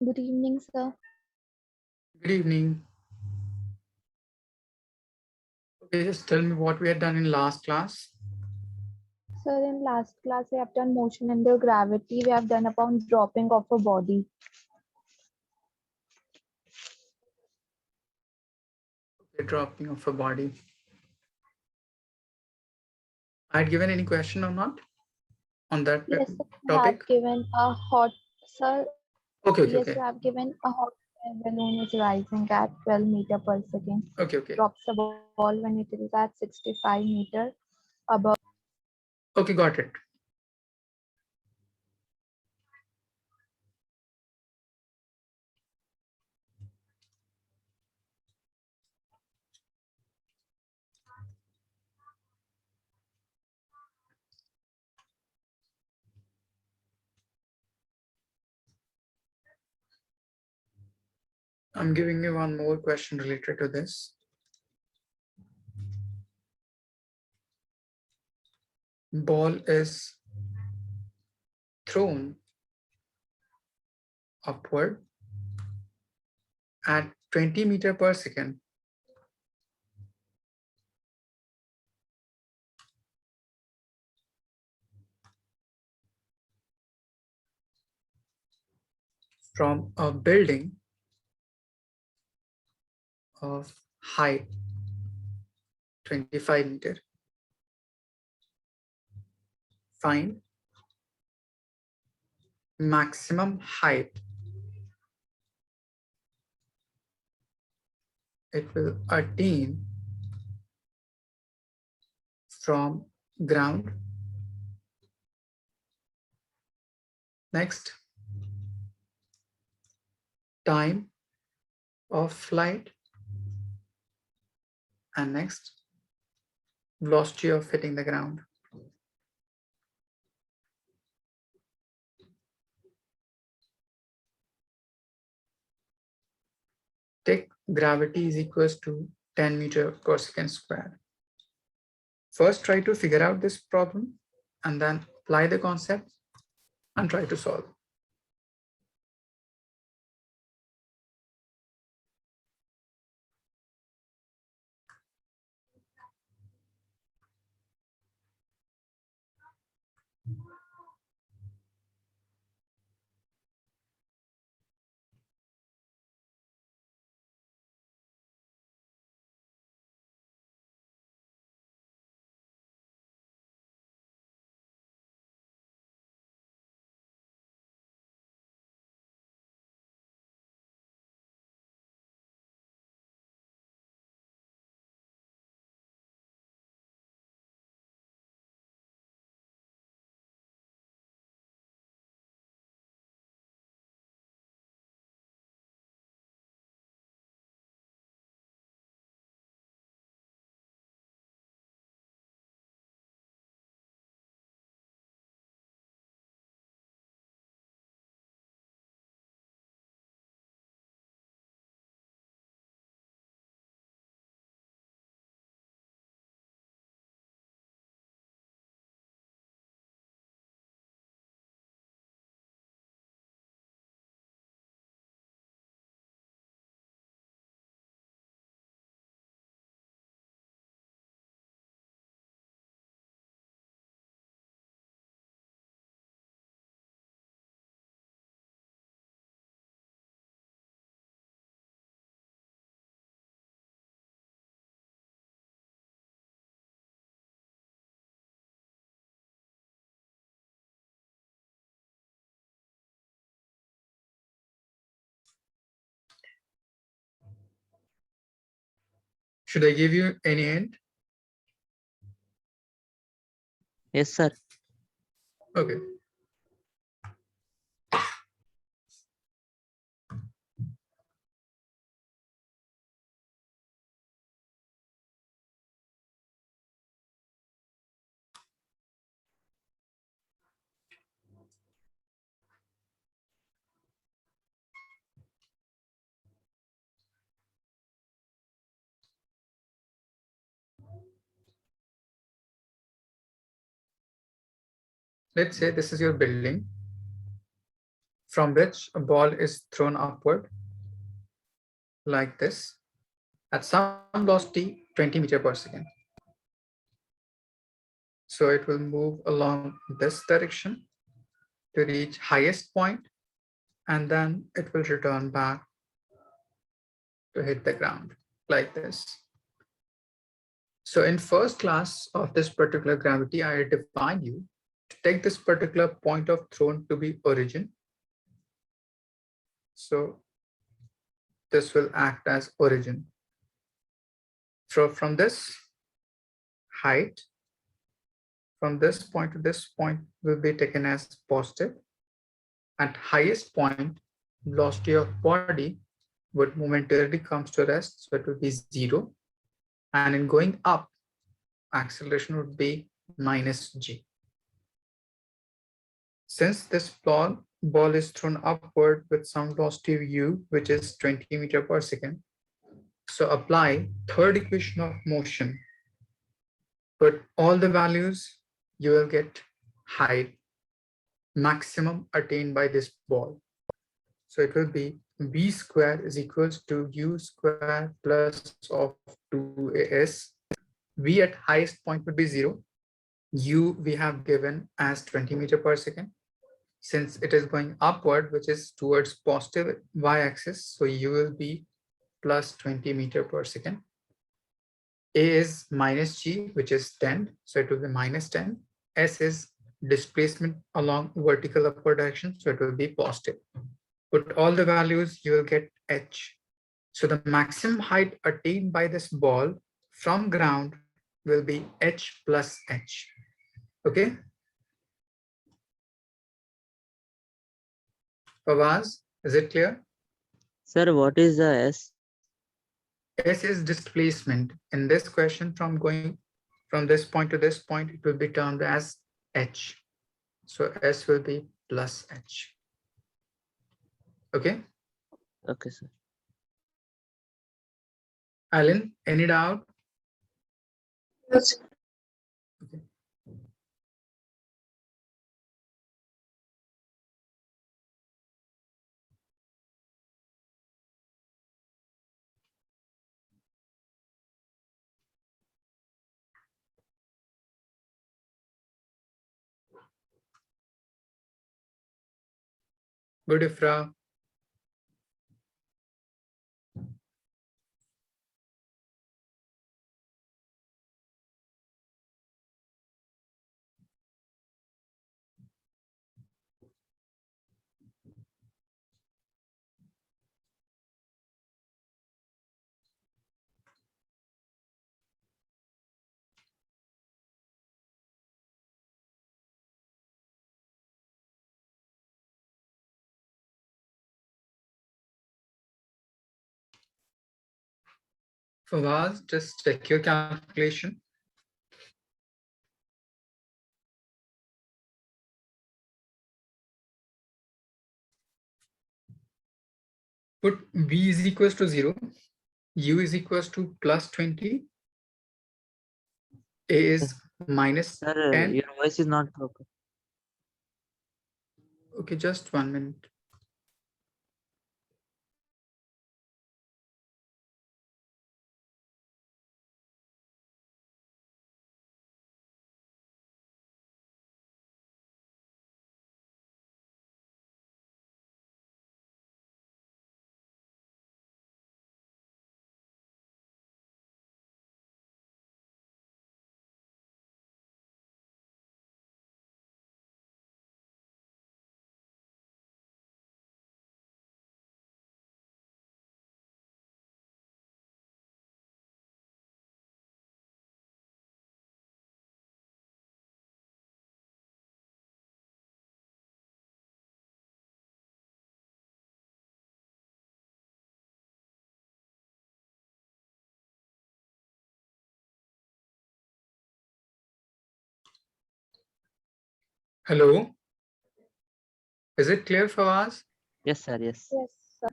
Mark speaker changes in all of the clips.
Speaker 1: Good evening, sir.
Speaker 2: Good evening. Okay, just tell me what we had done in last class.
Speaker 1: Sir, in last class, we have done motion under gravity. We have done upon dropping of a body.
Speaker 2: Okay, dropping of a body. I had given any question or not on that
Speaker 1: Yes, sir, you have
Speaker 2: topic?
Speaker 1: given a hot, sir.
Speaker 2: Okay, okay,
Speaker 1: Yes,
Speaker 2: okay.
Speaker 1: you have given a hot air balloon is rising at 12 meter per second.
Speaker 2: Okay, okay.
Speaker 1: Drops the ball when it is at 65 meter above.
Speaker 2: Okay, got it. I'm giving you one more question related to this. Ball is thrown upward at 20 meter per second from a building of height 25 meter. Find maximum height it will attain from ground. Next, time of flight, and next, velocity of hitting the ground. Take gravity is equals to 10 meter per second squared. First, try to figure out this problem and then apply the concept and try to solve. Should I give you any hint?
Speaker 3: Yes, sir.
Speaker 2: Okay. Let's say this is your building from which a ball is thrown upward like this at some velocity 20 meters per second. So it will move along this direction to reach highest point, and then it will return back to hit the ground like this. So in first class of this particular gravity, I defined you to take this particular point of thrown to be origin. So this will act as origin. So from this height, from this point to this point will be taken as positive. At highest point, velocity of body would momentarily comes to rest, so it will be 0. And in going up, acceleration would be minus g. Since this ball is thrown upward with some velocity u, which is 20 meters per second, so apply third equation of motion. Put all the values, you will get height maximum attained by this ball. So it will be v square is equals to u square plus of 2as. V at highest point would be 0. U we have given as 20 meters per second. Since it is going upward, which is towards positive y-axis, so u will be plus 20 meters per second. A is minus g, which is 10, so it will be minus 10. S is displacement along vertical upward direction, so it will be positive. Put all the values, you will get h. So the maximum height attained by this ball from ground will be h plus h. Okay. Fawaz, is it clear?
Speaker 3: Sir, what is the S?
Speaker 2: S is displacement. In this question, from going from this point to this point, it will be termed as h. So S will be plus h. Okay.
Speaker 3: Okay, sir.
Speaker 2: Alan, any doubt?
Speaker 4: Yes.
Speaker 2: Okay. Good, Ifra. Fawaz, just check your calculation. Put V is equals to 0, U is equals to plus 20, A is minus
Speaker 3: Sir,
Speaker 2: 10.
Speaker 3: your voice is not proper.
Speaker 2: Okay, just 1 minute. Hello. Is it clear, Fawaz?
Speaker 3: Yes, sir. Yes.
Speaker 1: Yes, sir.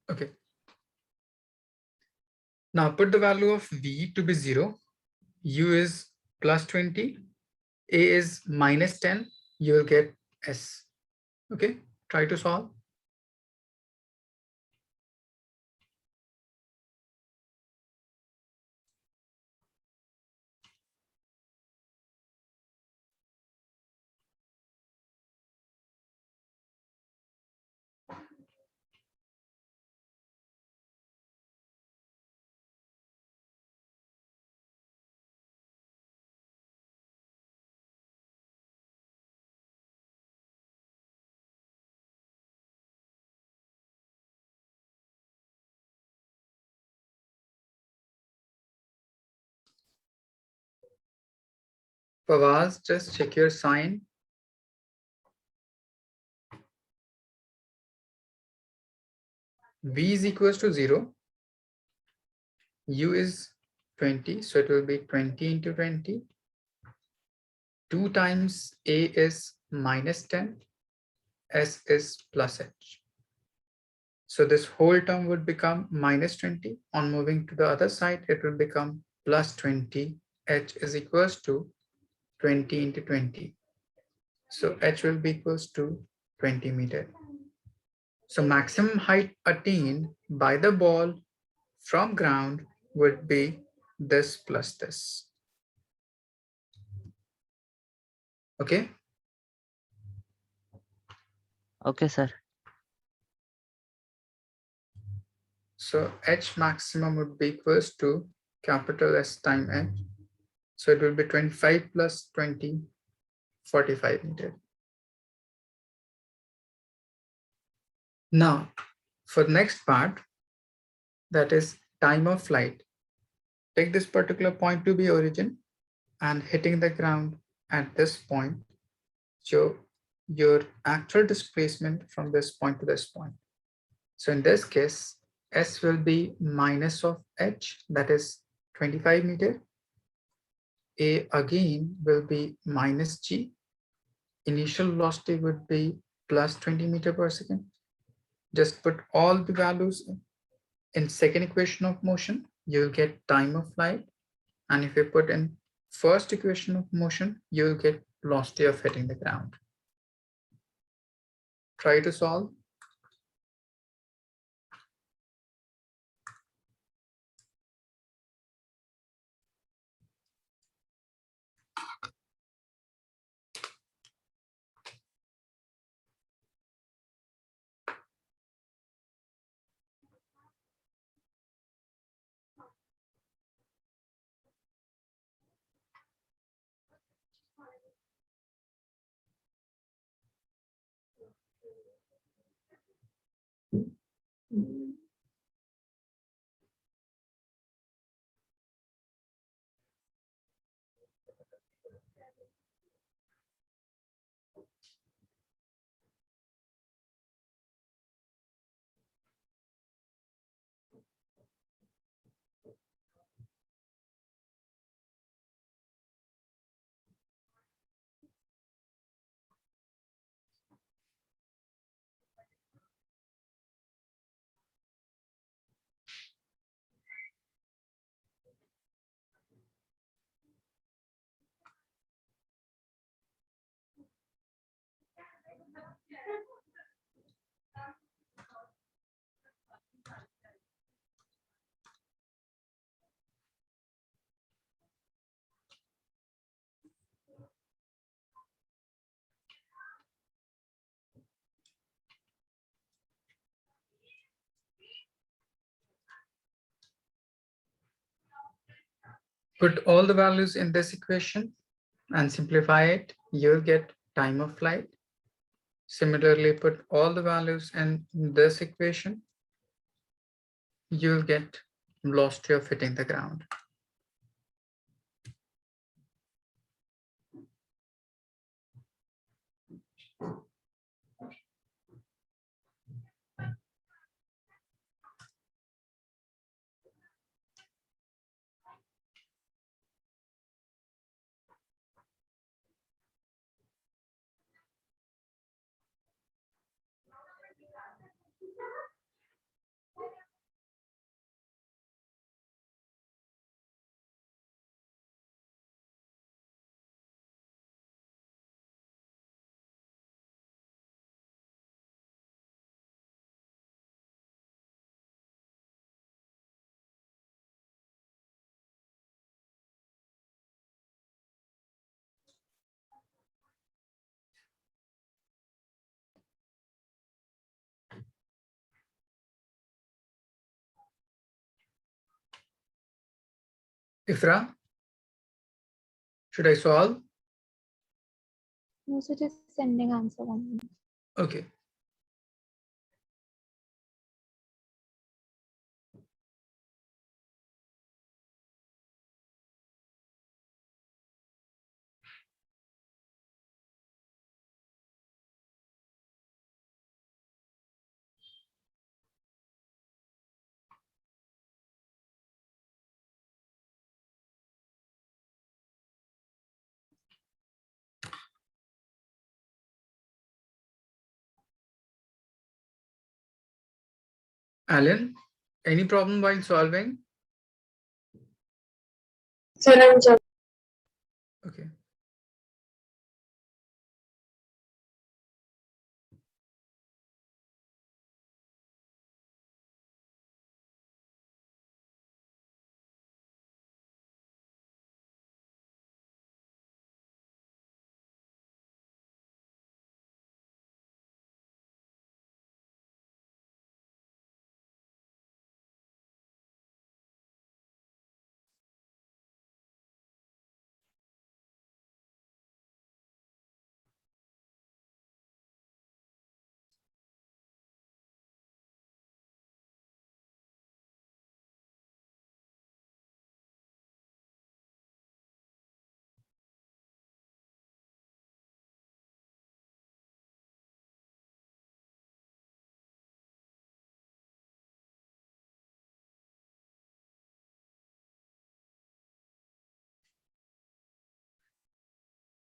Speaker 2: Okay. Now put the value of V to be 0, U is plus 20, A is minus 10, you will get S. Okay. Try to solve. Fawaz, just check your sign. V is equals to 0. U is 20, so it will be 20 into 20. 2 times A is minus 10. S is plus H. So this whole term would become minus 20. On moving to the other side, it will become plus 20. H is equals to 20 into 20. So H will be equals to 20 meter. So maximum height attained by the ball from ground would be this plus this. Okay.
Speaker 3: Okay, sir.
Speaker 2: So H maximum would be equals to capital S time H. So it will be 25 plus 20, 45 meter. Now, for the next part, that is time of flight. Take this particular point to be origin and hitting the ground at this point. So your actual displacement from this point to this point. So in this case, S will be minus of H, that is 25 meter. A again will be minus G. Initial velocity would be plus 20 meter per second. Just put all the values in second equation of motion, you'll get time of flight. And if you put in first equation of motion, you'll get velocity of hitting the ground. Try to solve. Put all the values in this equation and simplify it. You'll get time of flight. Similarly, put all the values in this equation. You'll get velocity of hitting the ground. Ifra, should I solve?
Speaker 1: No, so just sending answer one.
Speaker 2: Okay. Alan, any problem while solving?
Speaker 4: Sir, I'm sorry.
Speaker 2: Okay.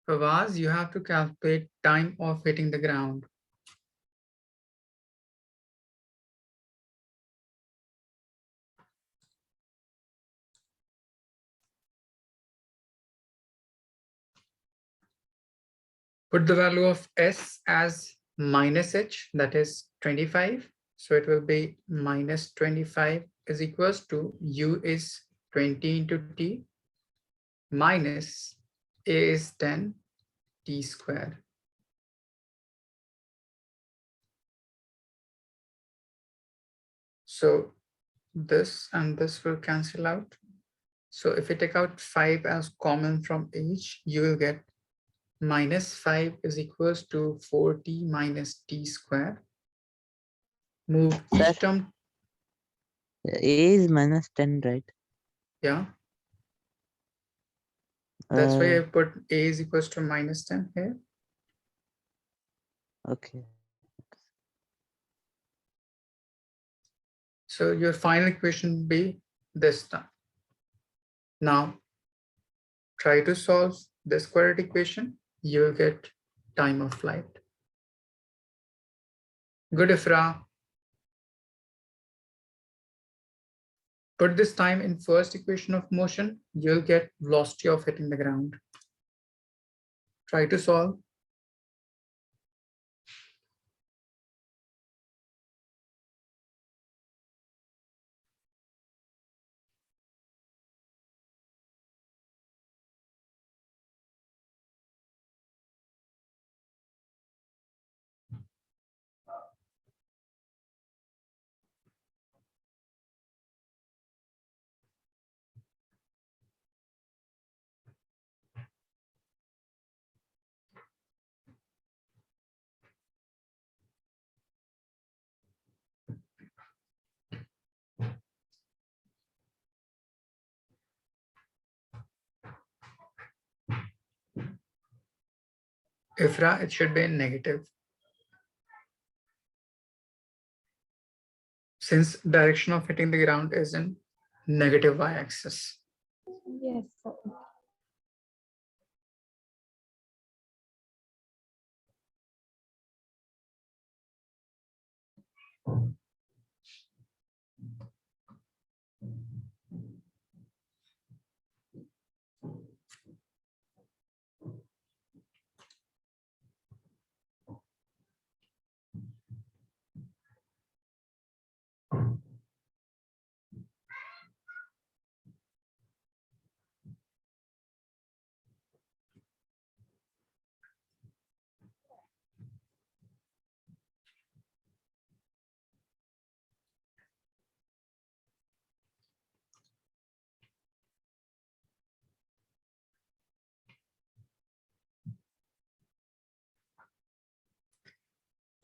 Speaker 2: Fawaz, you have to calculate time of hitting the ground. Put the value of S as minus H, that is 25. So it will be minus 25 is equals to U is 20 into T minus A is 10 T squared. So this and this will cancel out. So if you take out 5 as common from H, you will get minus 5 is equals to 4T minus T squared. Move
Speaker 3: Sir,
Speaker 2: each term.
Speaker 3: A is minus 10, right?
Speaker 2: Yeah. That's why I
Speaker 3: Uh,
Speaker 2: put A is equals to minus 10 here.
Speaker 3: okay.
Speaker 2: So your final equation will be this time. Now try to solve this quadratic equation. You will get time of flight. Good, Ifra. Put this time in first equation of motion. You'll get velocity of hitting the ground. Try to solve. Ifra, it should be negative. Since direction of hitting the ground is in negative y-axis.
Speaker 1: Yes, sir.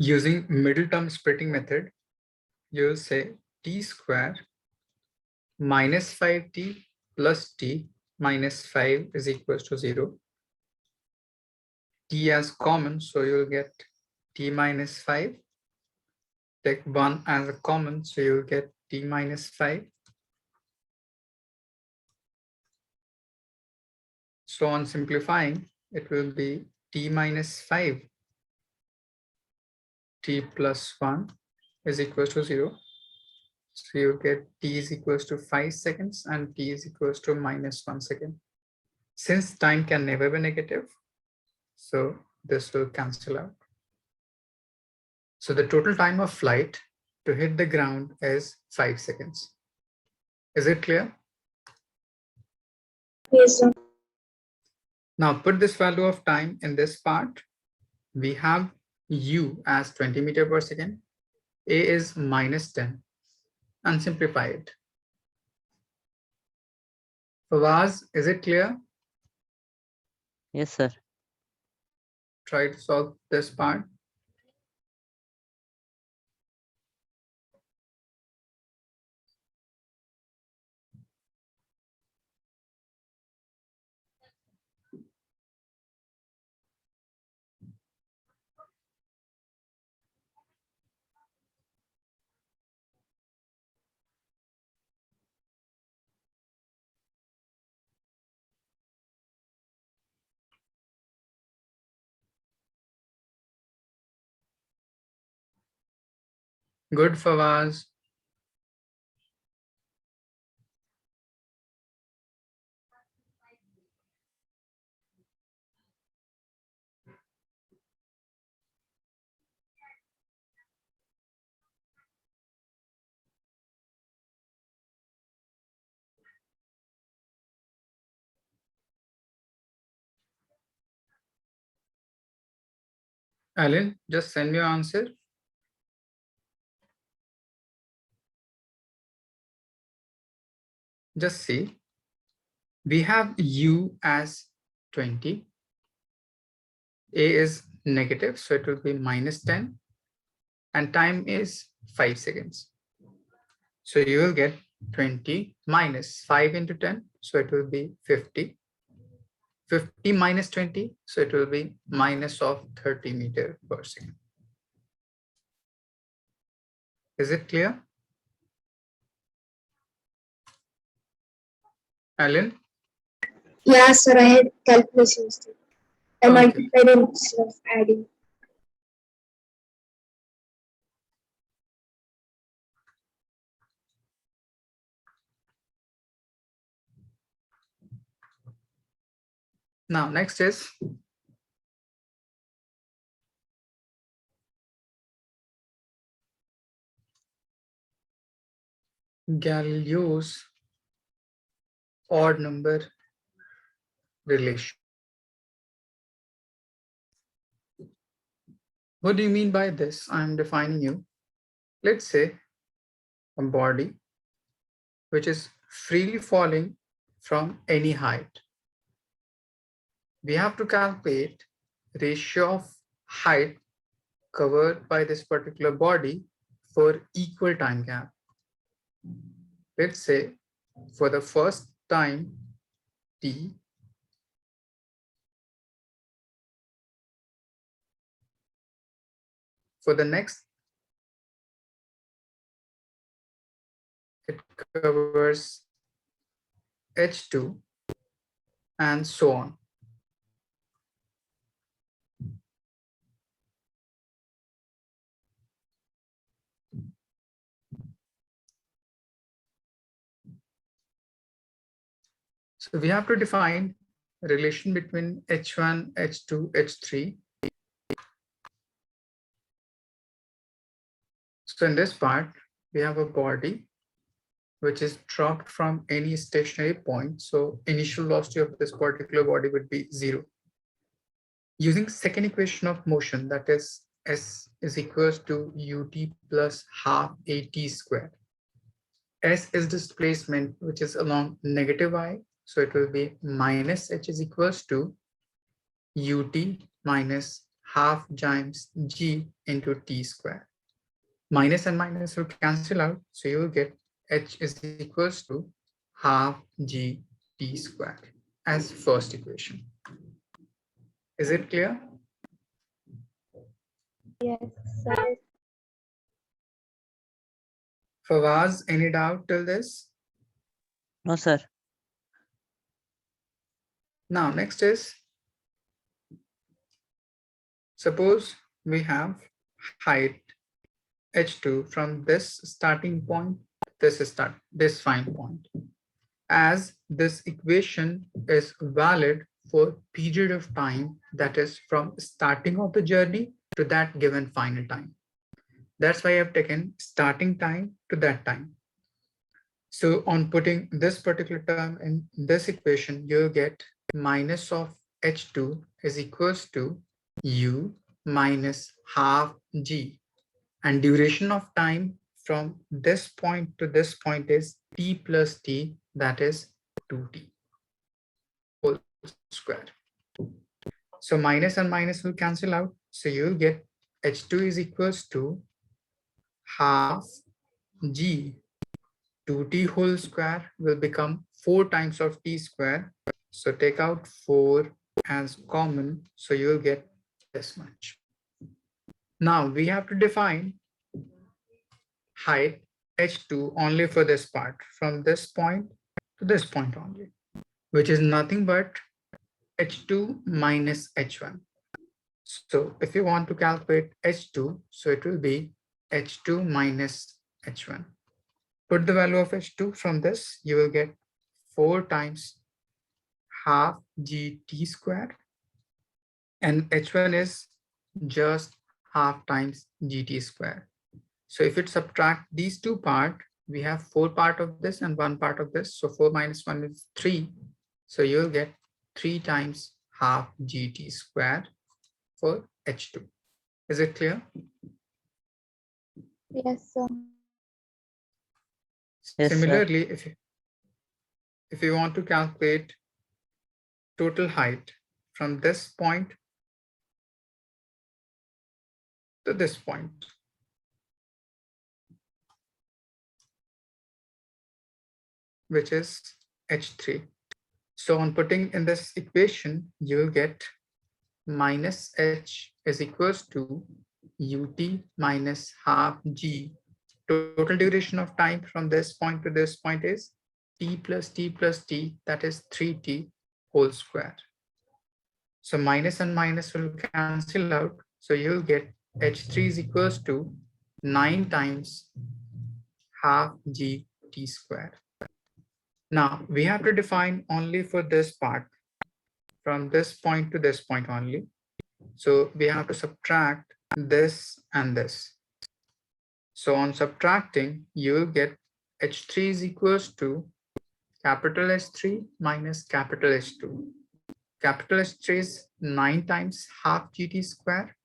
Speaker 2: Using middle term splitting method, you'll say t square minus 5t plus t minus 5 is equals to 0. T as common, so you'll get t minus 5. Take 1 as a common, so you'll get t minus 5. So on simplifying, it will be t minus 5 t plus 1 is equals to 0. So you get t is equals to 5 seconds and t is equals to minus 1 second. Since time can never be negative, so this will cancel out. So the total time of flight to hit the ground is 5 seconds. Is it clear?
Speaker 4: Yes, sir.
Speaker 2: Now put this value of time in this part. We have u as 20 meter per second. A is minus 10 and simplify it. Fawaz, is it clear?
Speaker 3: Yes, sir.
Speaker 2: Try to solve this part. Good, Fawaz. Alan, just send me your answer. Just see. We have u as 20. A is negative, so it will be minus 10. And time is 5 seconds. So you will get 20 minus 5 into 10. So it will be 50. 50 minus 20. So it will be minus of 30 meter per second. Is it clear? Alan?
Speaker 4: Yeah, sir. I had calculations too. I
Speaker 2: Okay.
Speaker 4: multiplied instead of adding.
Speaker 2: Now, next is Galileo's odd number relation. What do you mean by this? I'm defining you. Let's say a body which is freely falling from any height. We have to calculate ratio of height covered by this particular body for equal time gap. Let's say for the first time t, for the next it covers h2 and so on. So we have to define a relation between h1, h2, h3. So in this part, we have a body which is dropped from any stationary point. So initial velocity of this particular body would be 0. Using second equation of motion, that is S is equals to ut plus half at squared. S is displacement, which is along negative I. So it will be minus h is equals to ut minus half times g into t square. Minus and minus will cancel out, so you will get h is equals to half g t square as first equation. Is it clear?
Speaker 1: Yes, sir.
Speaker 2: Fawaz, any doubt till this?
Speaker 3: No, sir.
Speaker 2: Now, next is, suppose we have height h2 from this starting point, this fine point. As this equation is valid for period of time that is from starting of the journey to that given final time. That's why I've taken starting time to that time. So on putting this particular term in this equation, you'll get minus of h2 is equals to u minus half g. And duration of time from this point to this point is t plus t, that is 2t whole square. So minus and minus will cancel out. So you'll get h2 is equals to half g. 2t whole square will become 4 times of t square. So take out 4 as common. So you'll get this much. Now we have to define height h2 only for this part, from this point to this point only, which is nothing but h2 minus h1. So if you want to calculate h2, so it will be h2 minus h1. Put the value of h2 from this, you will get 4 times half gt square, and h1 is just half times gt square. So if it subtract these two parts, we have 4 part of this and 1 part of this. So 4 minus 1 is 3. So you'll get 3 times half gt square for h2. Is it clear?
Speaker 1: Yes, sir.
Speaker 3: Yes, sir.
Speaker 2: Similarly, if you want to calculate total height from this point to this point, which is h3. So on putting in this equation, you will get minus h is equals to ut minus half g. Total duration of time from this point to this point is t plus t, that is 3t whole square. So minus and minus will cancel out. So you'll get h3 is equals to 9 times half g t square. Now we have to define only for this part, from this point to this point only. So we have to subtract this and this. So on subtracting, you will get h3 is equals to capital H3 minus capital H2. Capital H3 is 9 times half gt square,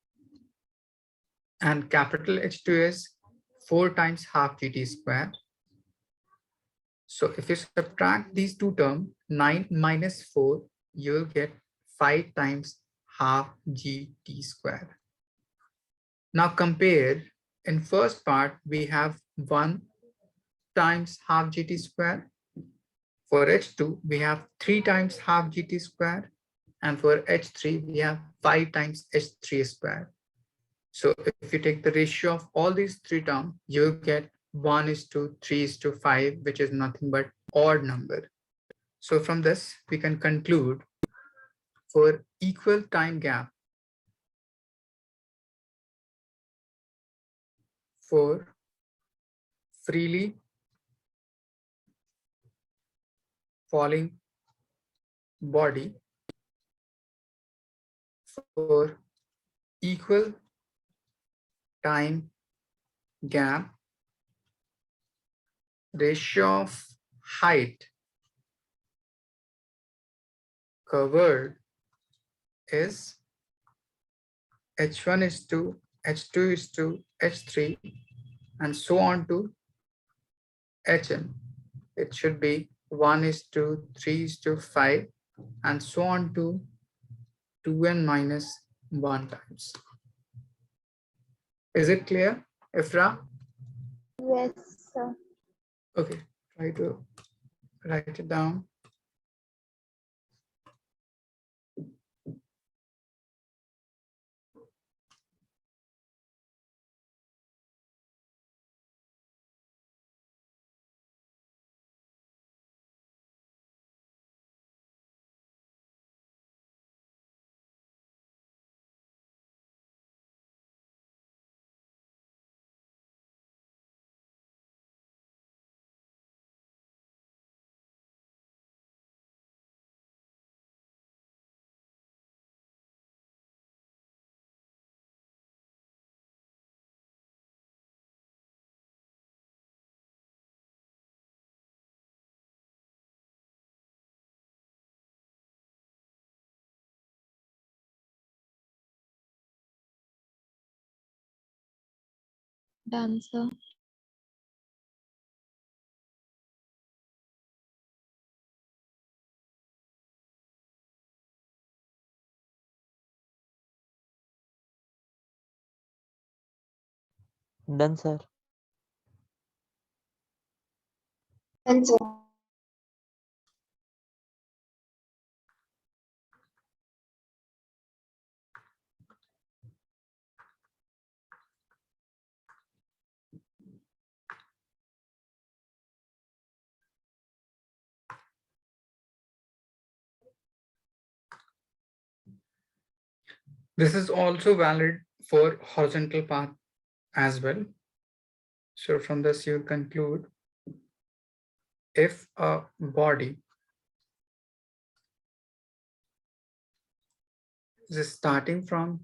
Speaker 2: and capital H2 is 4 times half gt square. So if you subtract these two terms, 9 minus 4, you'll get 5 times half gt square. Now compare, in first part, we have 1 times half gt square. For h2, we have 3 times half gt square. And for h3, we have 5 times h3 square. So if you take the ratio of all these 3 terms, you'll get 1:3:5, which is nothing but odd number. So from this, we can conclude for equal time gap for freely falling body, for equal time gap, ratio of height covered is h1 is to h2 is to h3 and so on to hn. It should be 1:3:5 and so on to 2n minus 1 times. Is it clear, Ifra?
Speaker 1: Yes, sir.
Speaker 2: Okay, try to write it down.
Speaker 1: Done, sir.
Speaker 3: Done, sir.
Speaker 4: And so,
Speaker 2: This is also valid for horizontal path as well. So from this you conclude, if a body is starting from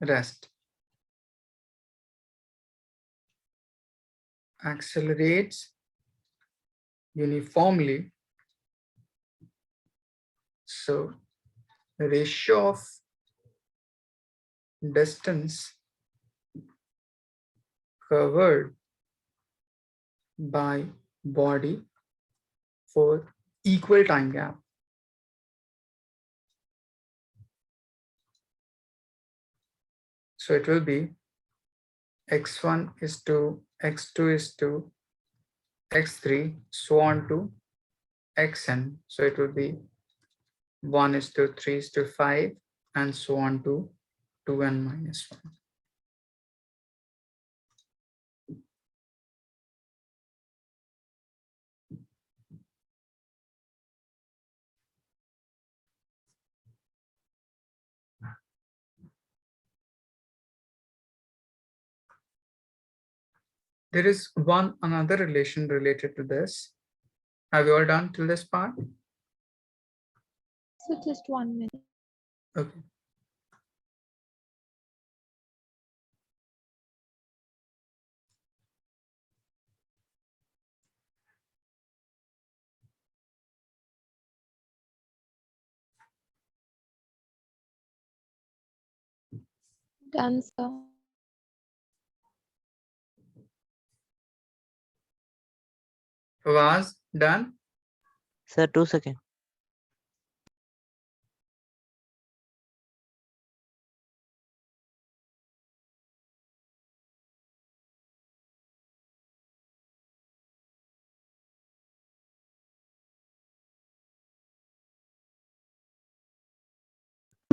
Speaker 2: rest, accelerates uniformly, so the ratio of distance covered by body for equal time gap. So it will be x1 is to x2 is to x3, so on to xn. So it will be 1 is to 3 is to 5, and so on to 2n minus 1. There is another relation related to this. Have you all done till this part?
Speaker 1: So just 1 minute.
Speaker 2: Okay.
Speaker 1: Done, sir.
Speaker 2: Was done?
Speaker 3: Sir, 2 seconds.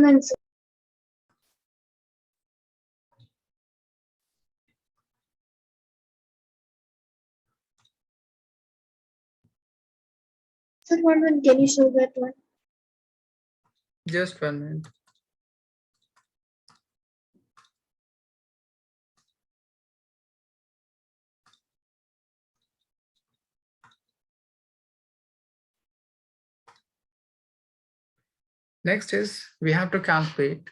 Speaker 4: and so, sir, one, can you show that one?
Speaker 2: Just 1 minute. Next is we have to calculate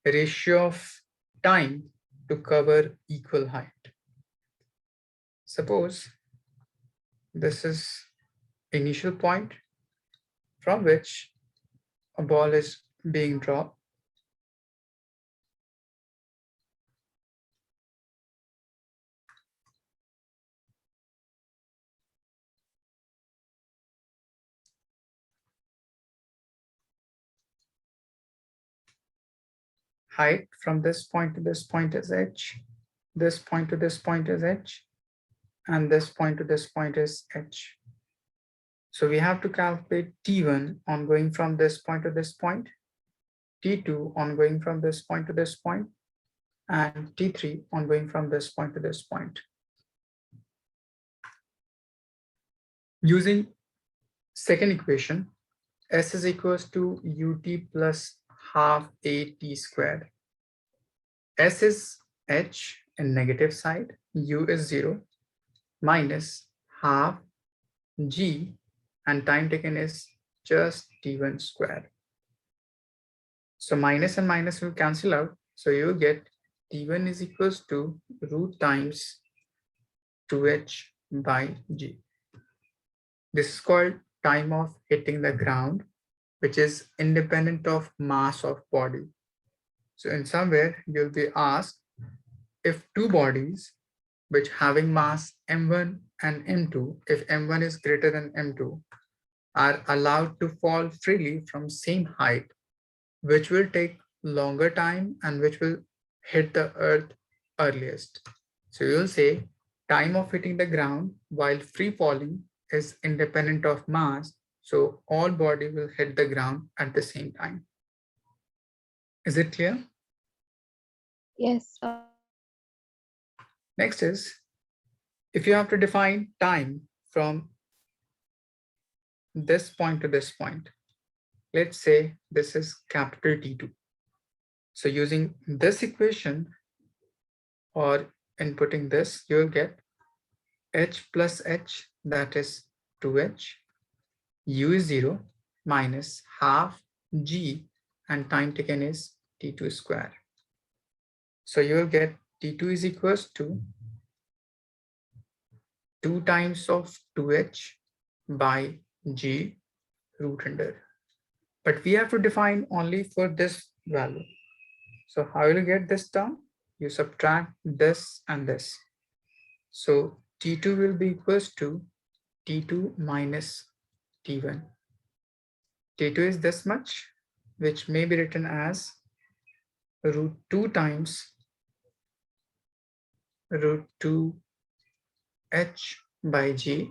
Speaker 2: the ratio of time to cover equal height. Suppose this is initial point from which a ball is being dropped. height from this point to this point is h, this point to this point is h, and this point to this point is h. So we have to calculate T1 on going from this point to this point, T2 on going from this point to this point, and T3 on going from this point to this point. Using second equation, S is equals to ut plus half at squared. S is h in negative side, u is 0, minus half g, and time taken is just t1 squared. So minus and minus will cancel out. So you will get t1 is equals to root times 2h by g. This is called time of hitting the ground, which is independent of mass of body. So in somewhere you'll be asked if two bodies which having mass m1 and m2, if m1 is greater than m2, are allowed to fall freely from same height, which will take longer time and which will hit the earth earliest. So you'll say time of hitting the ground while free falling is independent of mass. So all body will hit the ground at the same time. Is it clear?
Speaker 1: Yes, sir.
Speaker 2: Next is, if you have to define time from this point to this point, let's say this is capital T2. So using this equation or inputting this, you'll get h plus h, that is 2h, u is 0, minus half g, and time taken is T2 square. So you will get T2 is equals to 2 times of 2h by g root under. But we have to define only for this value. So how will you get this term? You subtract this and this. So T2 will be equals to T2 minus T1. T2 is this much, which may be written as root 2 times root 2 h by g,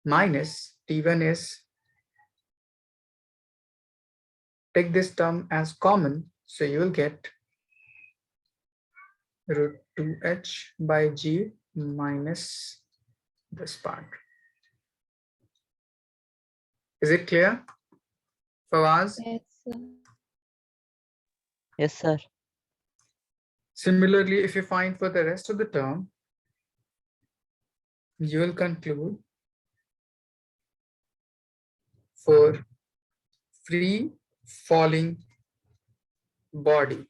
Speaker 2: minus T1 is, take this term as common, so you will get root 2h by g minus this part. Is it clear, Fawaz?
Speaker 1: Yes, sir.
Speaker 3: Yes, sir.
Speaker 2: Similarly, if you find for the rest of the term, you will conclude for free falling body,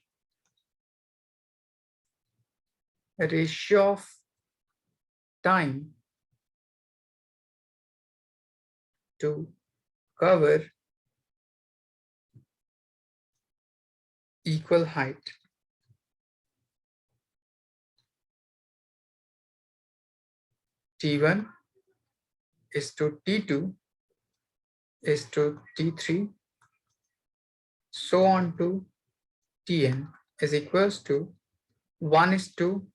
Speaker 2: a ratio of time to cover equal height T1 is to T2 is to T3, so on to Tn is equals to 1 is to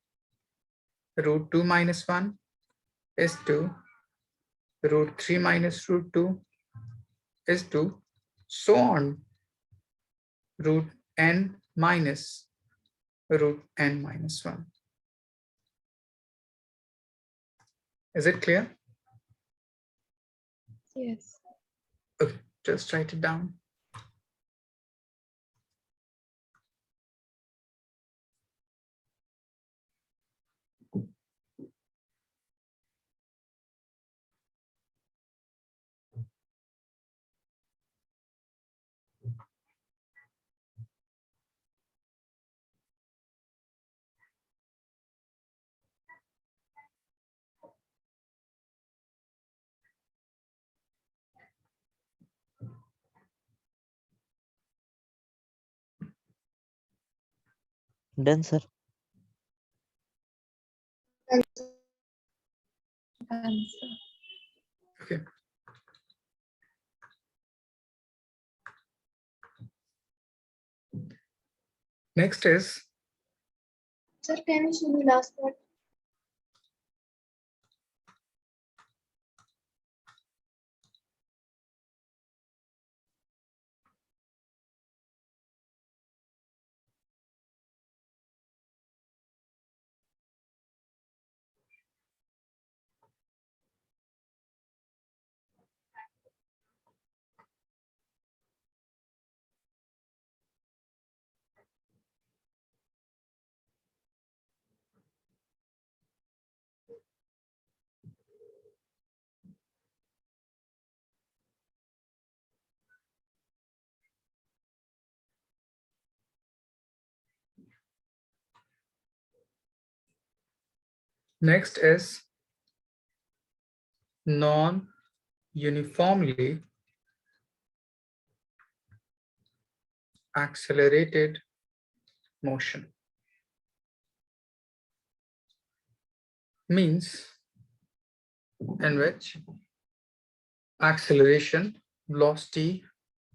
Speaker 2: root 2 minus 1 is to root 3 minus root 2 is to so on root n minus root n minus 1. Is it clear?
Speaker 1: Yes.
Speaker 2: Okay, just write it down.
Speaker 3: Done, sir.
Speaker 1: Done, sir.
Speaker 2: Okay. Next is
Speaker 4: Sir, can you show me last part?
Speaker 2: non-uniformly accelerated motion. Means in which acceleration, velocity,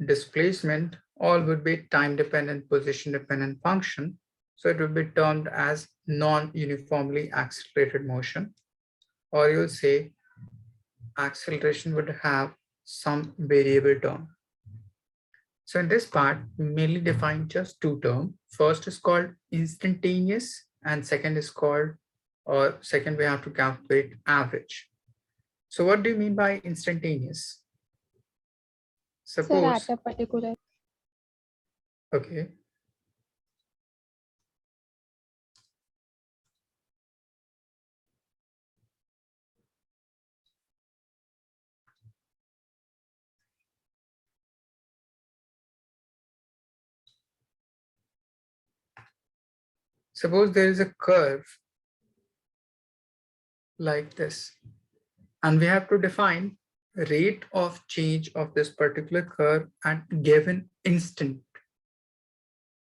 Speaker 2: displacement all would be time-dependent, position-dependent function. So it would be termed as non-uniformly accelerated motion, or you'll say acceleration would have some variable term. So in this part, we mainly define just two terms. First is called instantaneous, and second is called, or second we have to calculate average. So what do you mean by instantaneous?
Speaker 1: Sir,
Speaker 2: Suppose,
Speaker 1: at a particular.
Speaker 2: okay. Suppose there is a curve like this, and we have to define rate of change of this particular curve at given instant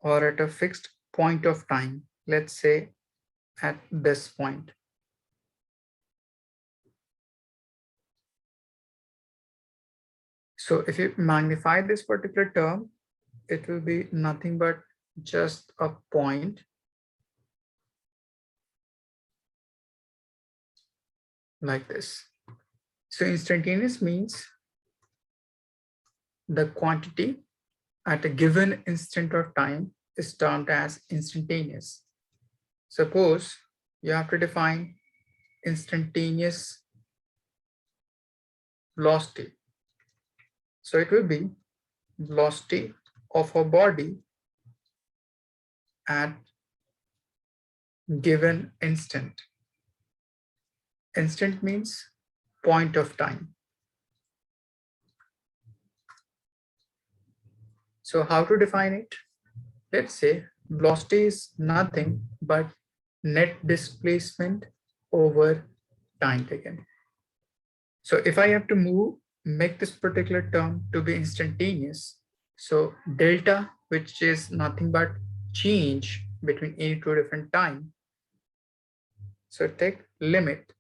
Speaker 2: or at a fixed point of time, let's say at this point. So if you magnify this particular term, it will be nothing but just a point like this. So instantaneous means the quantity at a given instant of time is termed as instantaneous. Suppose you have to define instantaneous velocity. So it will be velocity of a body at given instant. Instant means point of time. So how to define it? Let's say velocity is nothing but net displacement over time taken. So if I have to make this particular term to be instantaneous, so delta, which is nothing but change between any two different time. So take limit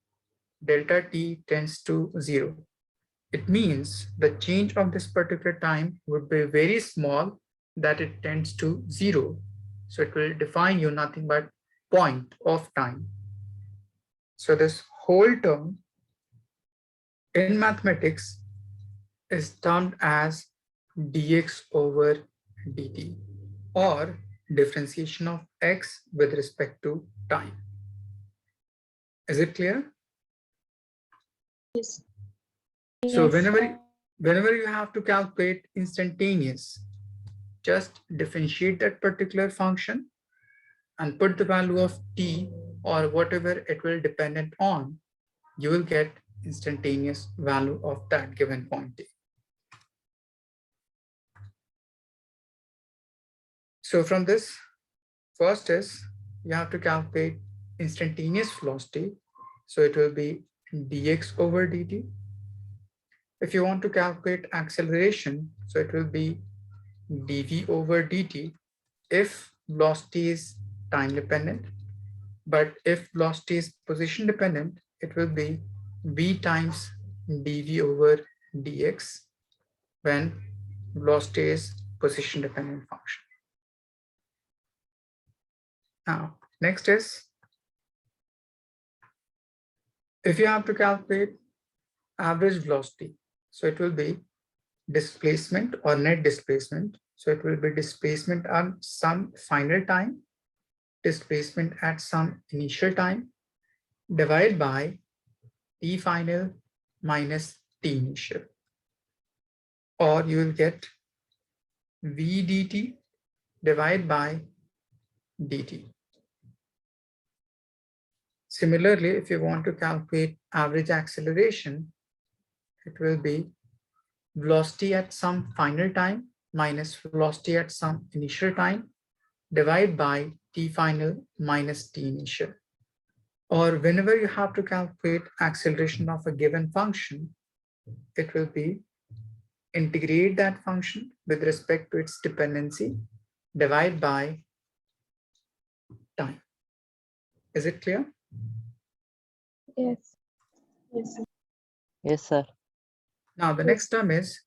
Speaker 2: delta t tends to 0. It means the change of this particular time would be very small, that it tends to 0. So it will define you nothing but point of time. So this whole term in mathematics is termed as dx over dt, or differentiation of x with respect to time. Is it clear?
Speaker 4: Yes.
Speaker 2: So
Speaker 1: Yes,
Speaker 2: whenever you have to calculate instantaneous, just differentiate that particular function and put the value of t or whatever it will dependent on, you will get instantaneous value of that given point t. So from this, first is you have to calculate instantaneous velocity. So it will be dx over dt. If you want to calculate acceleration, so it will be dv over dt if velocity is time dependent. But if velocity is position dependent, it will be v times dv over dx when velocity is position dependent function. Now, next is, if you have to calculate average velocity, so it will be displacement or net displacement. So it will be displacement on some final time, displacement at some initial time, divided by T final minus T initial. Or you will get V dt divided by dt. Similarly, if you want to calculate average acceleration, it will be velocity at some final time minus velocity at some initial time divided by T final minus T initial. Or whenever you have to calculate acceleration of a given function, it will be integrate that function with respect to its dependency, divide by time. Is it clear?
Speaker 1: Yes.
Speaker 4: Yes, sir.
Speaker 3: Yes, sir.
Speaker 2: Now the next term is,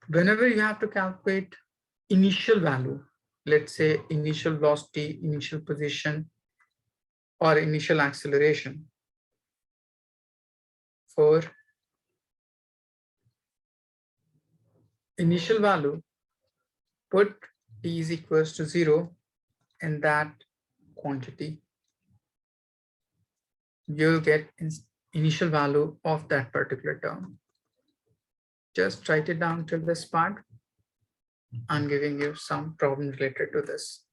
Speaker 2: whenever you have to calculate initial value, let's say initial velocity, initial position, or initial acceleration for initial value, put t is equals to 0 in that quantity. You'll get initial value of that particular term. Just write it down till this part. I'm giving you some problem related to this.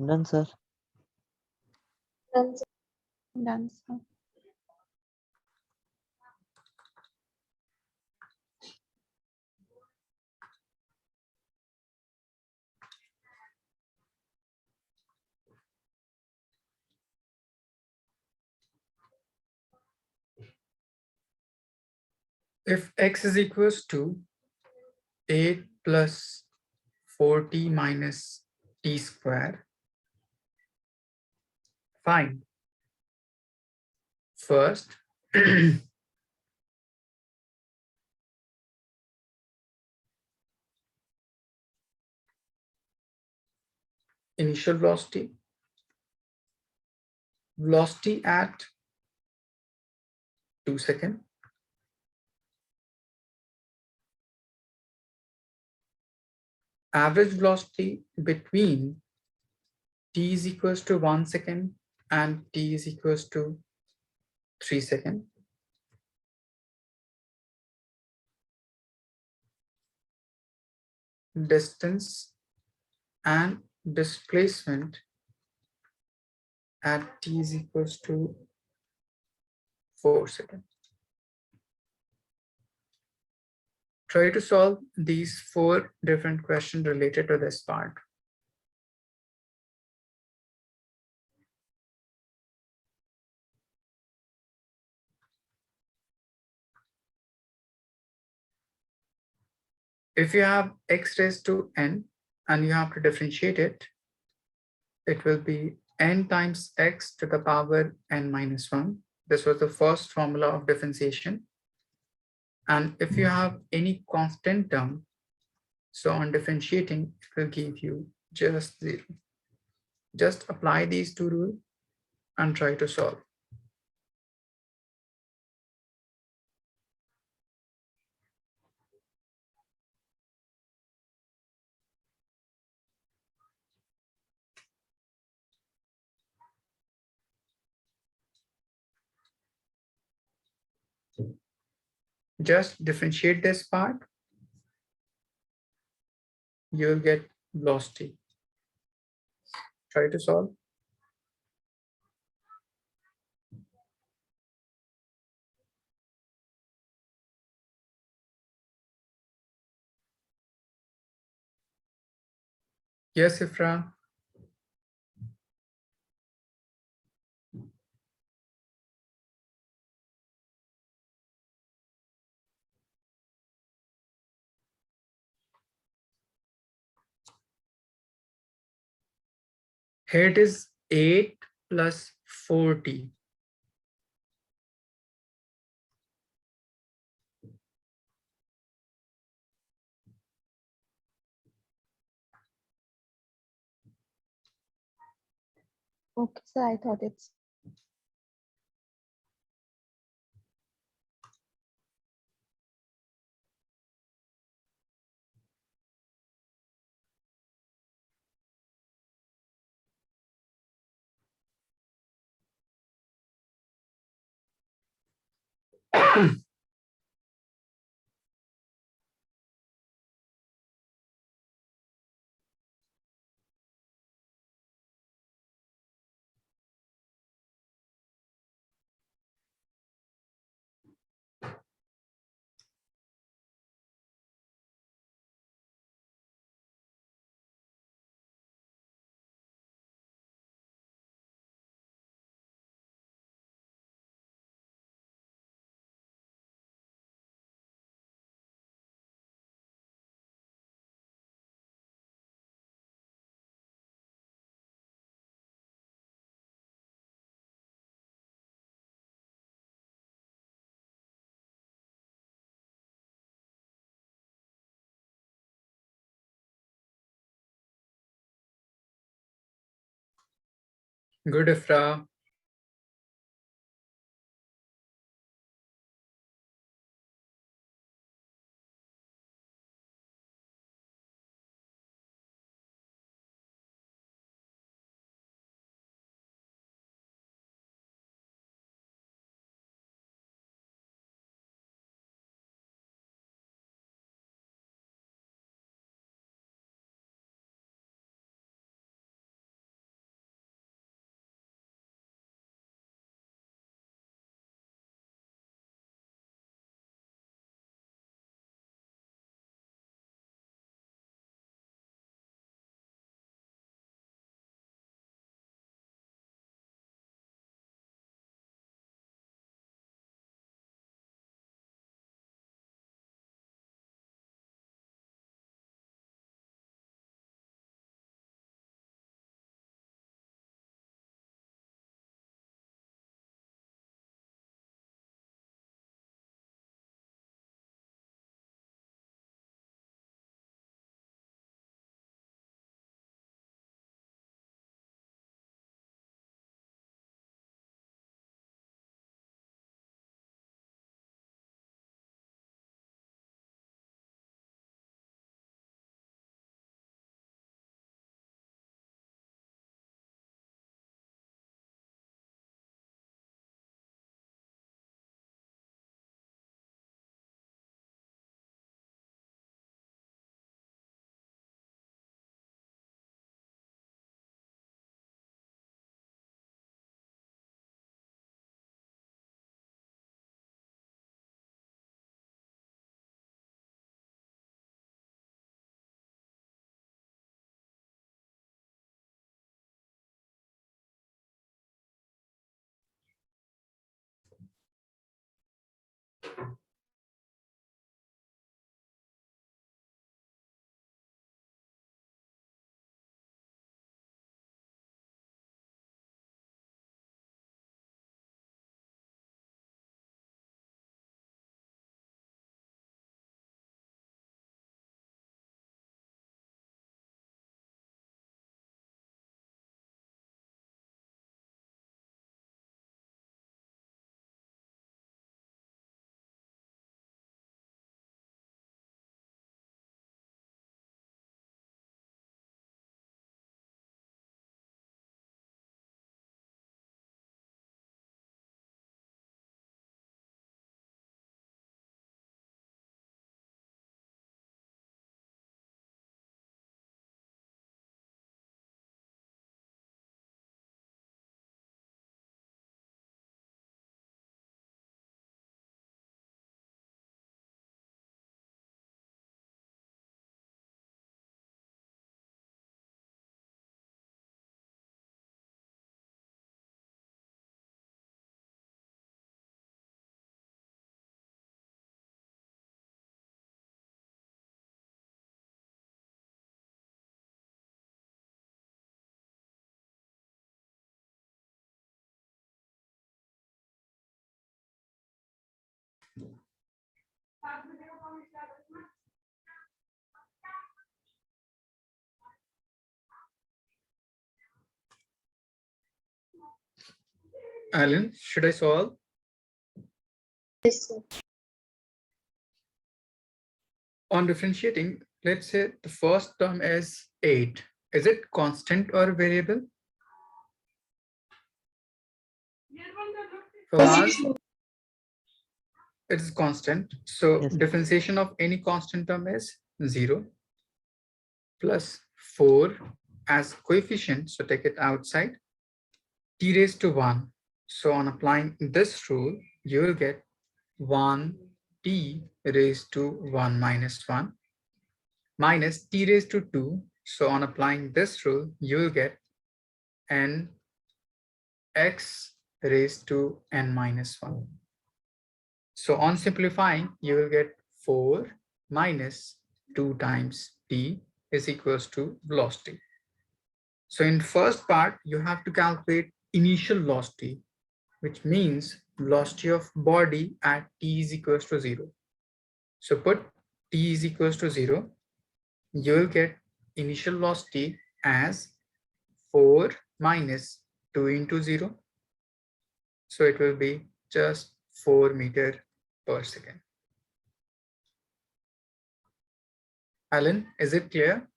Speaker 3: Done, sir.
Speaker 4: Done, sir.
Speaker 1: Done, sir.
Speaker 2: If x is equals to 8 plus 4t minus t square, find first initial velocity, velocity at 2 seconds, average velocity between t is equals to 1 second and t is equals to 3 seconds, distance and displacement at t is equals to 4 seconds. Try to solve these 4 different questions related to this part. If you have x raised to n and you have to differentiate it, it will be n times x to the power n minus 1. This was the first formula of differentiation. And if you have any constant term, so on differentiating, it will give you just 0. Just apply these 2 rules and try to solve. Just differentiate this part, you will get velocity. Try to solve. Yes, Ifra. Here it is 8 plus 40.
Speaker 1: Okay, sir, I thought it's
Speaker 2: Good, Ifra. Alan, should I solve?
Speaker 4: Yes, sir.
Speaker 2: On differentiating, let's say the first term is 8. Is it constant or variable? For us, it is constant. So
Speaker 3: Yes.
Speaker 2: differentiation of any constant term is 0 plus 4 as coefficient. So take it outside. T raised to 1. So on applying this rule, you will get 1t raised to 1 minus 1 minus t raised to 2. So on applying this rule, you will get n x raised to n minus 1. So on simplifying, you will get 4 minus 2 times t is equals to velocity. So in first part, you have to calculate initial velocity, which means velocity of body at t is equals to 0. So put t is equals to 0, you will get initial velocity as 4 minus 2 into 0. So it will be just 4 meter per second. Alan, is it clear?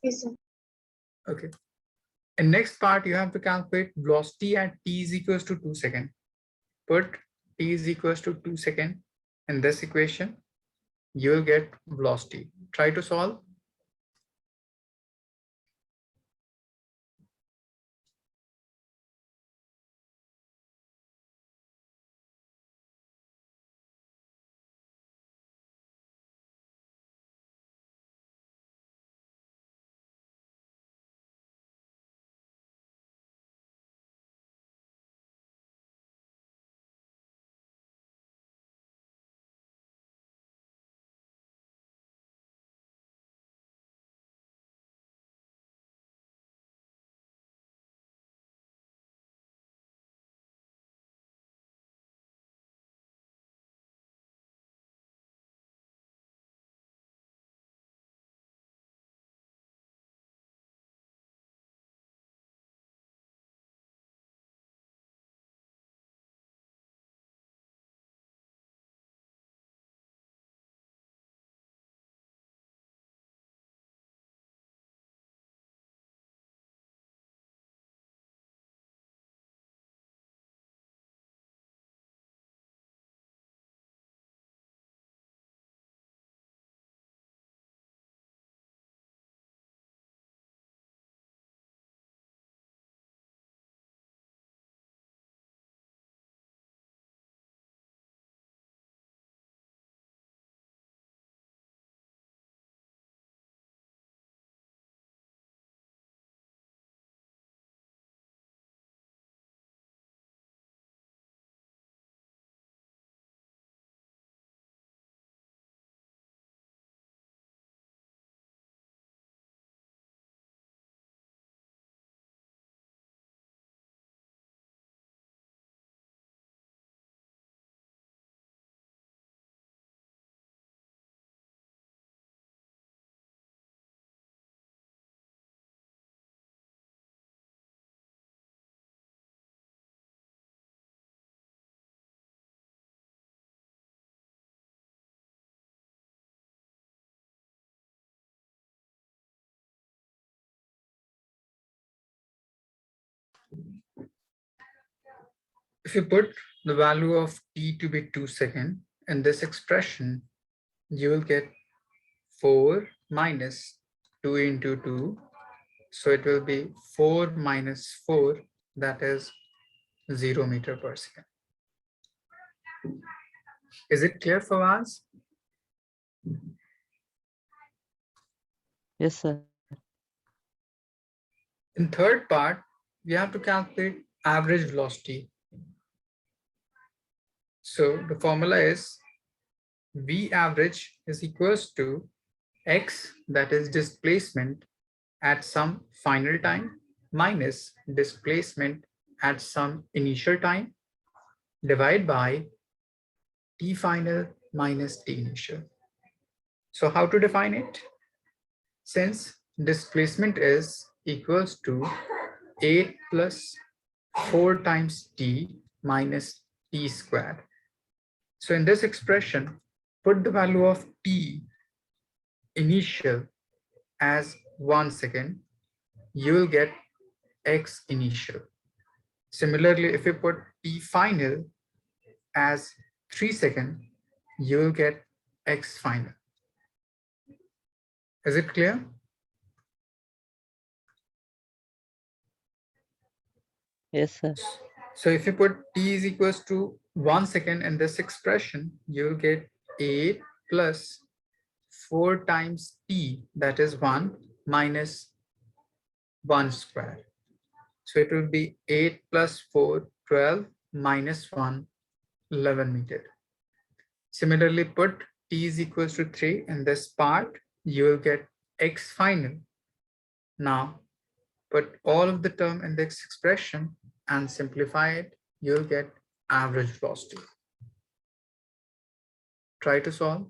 Speaker 4: Yes, sir.
Speaker 2: Okay. In next part, you have to calculate velocity at t is equals to 2 seconds. Put t is equals to 2 seconds in this equation. You will get velocity. Try to solve. If you put the value of t to be 2 seconds in this expression, you will get 4 minus 2 into 2. So it will be 4 minus 4, that is 0 meter per second. Is it clear for us?
Speaker 3: Yes, sir.
Speaker 2: In third part, we have to calculate average velocity. So the formula is V average is equals to x, that is displacement at some final time, minus displacement at some initial time, divide by T final minus T initial. So how to define it? Since displacement is equals to 8 plus 4 times T minus T squared. So in this expression, put the value of T initial as 1 second, you will get X initial. Similarly, if you put T final as 3 seconds, you will get X final. Is it clear?
Speaker 3: Yes, sir.
Speaker 2: So if you put T is equals to 1 second in this expression, you will get 8 plus 4 times T, that is 1, minus 1 square. So it will be 8 plus 4, 12, minus 1, 11 meter. Similarly, put T is equals to 3 in this part, you will get X final. Now, put all of the term in this expression and simplify it, you'll get average velocity. Try to solve.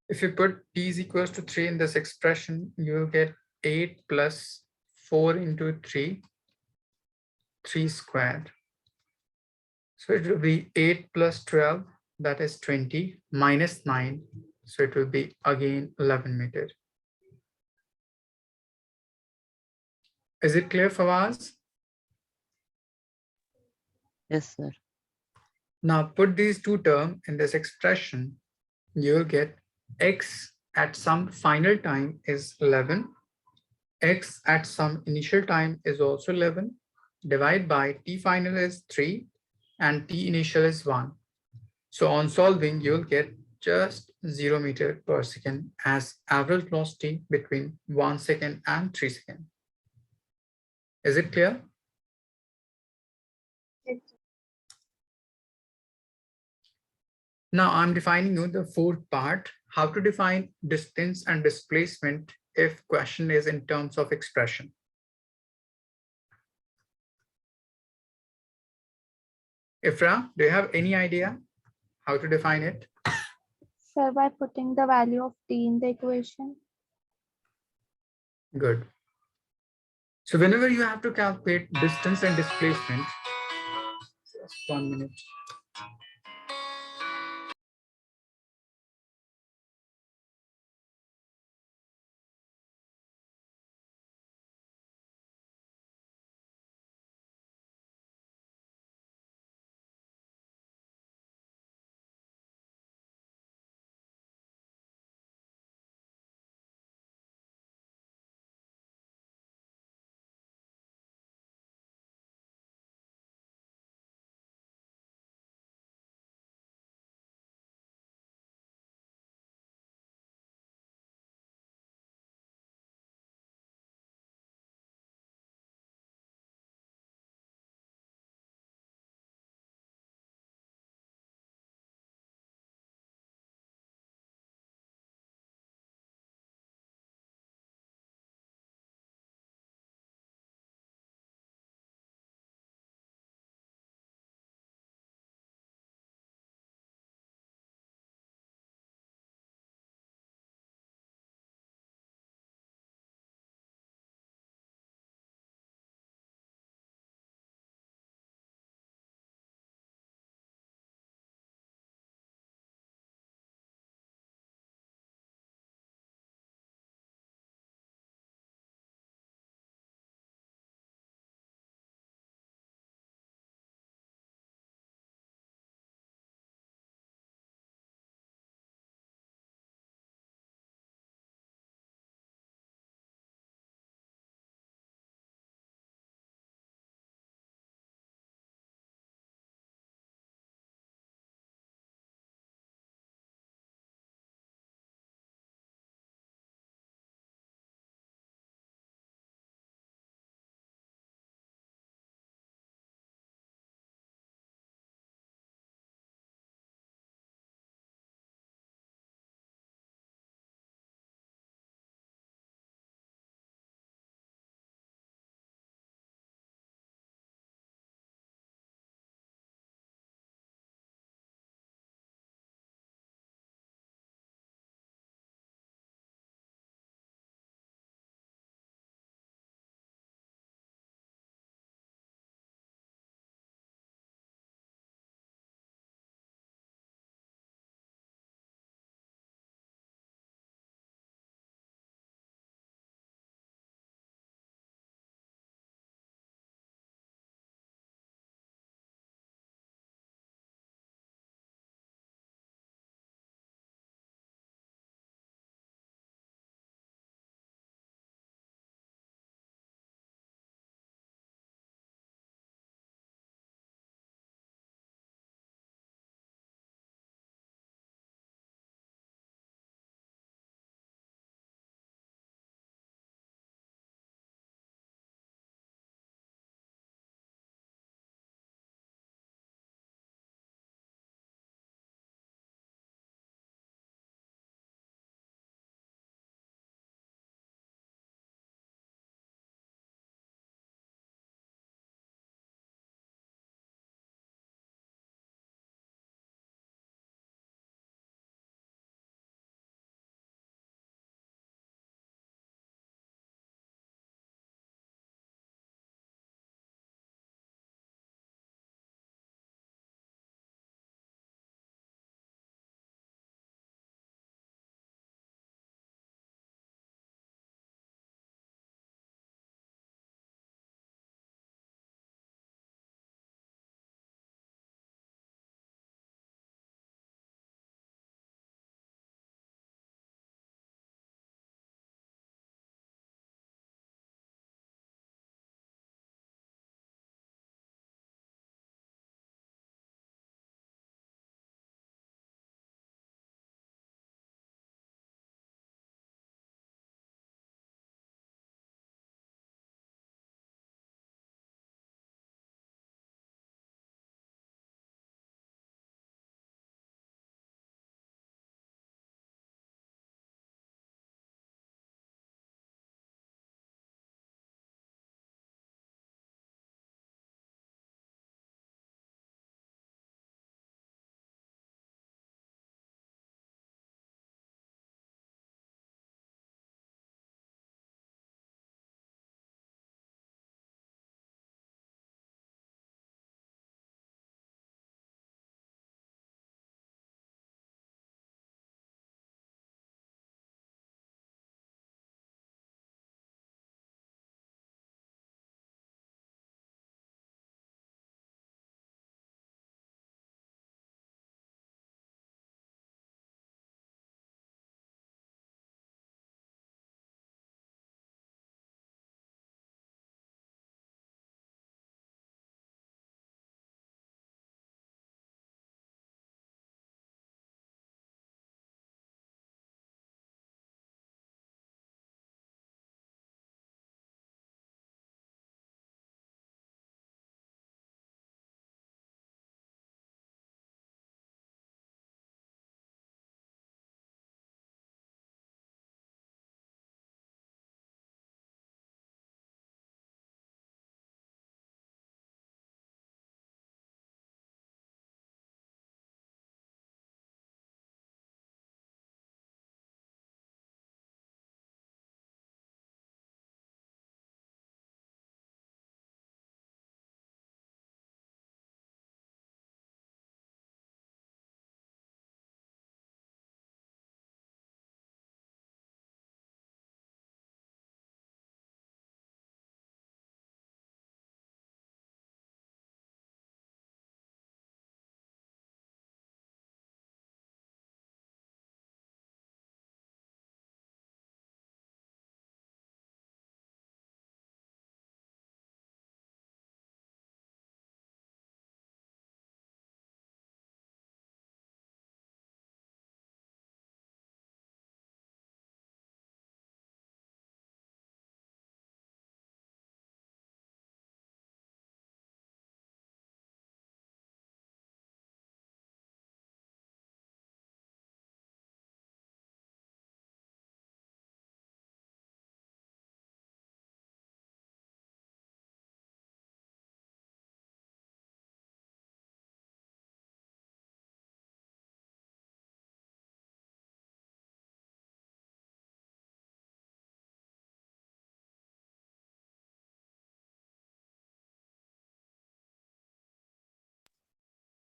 Speaker 2: If you put T is equals to 3 in this expression, you will get 8 plus 4 into 3, 3 squared. So it will be 8 plus 12, that is 20, minus 9. So it will be again 11 meter. Is it clear, Fawaz?
Speaker 3: Yes, sir.
Speaker 2: Now put these two terms in this expression, you will get X at some final time is 11 x at some initial time is also 11. Divide by t final is 3 and t initial is 1. So on solving, you'll get just 0 meter per second as average velocity between 1 second and 3 seconds. Is it clear?
Speaker 4: Yes.
Speaker 2: Now I'm defining you the fourth part, how to define distance and displacement if question is in terms of expression. Ifra, do you have any idea how to define it?
Speaker 1: Sir, by putting the value of t in the equation.
Speaker 2: Good. So whenever you have to calculate distance and displacement, just 1 minute.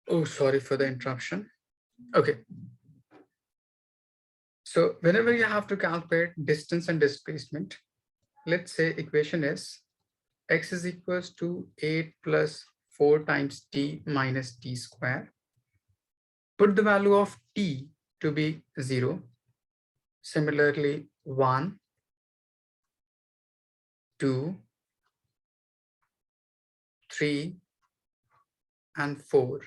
Speaker 2: Oh, sorry for the interruption. Okay. So whenever you have to calculate distance and displacement, let's say equation is x is equals to 8 plus 4 times t minus t square. Put the value of t to be 0. Similarly, 1, 2, 3, and 4.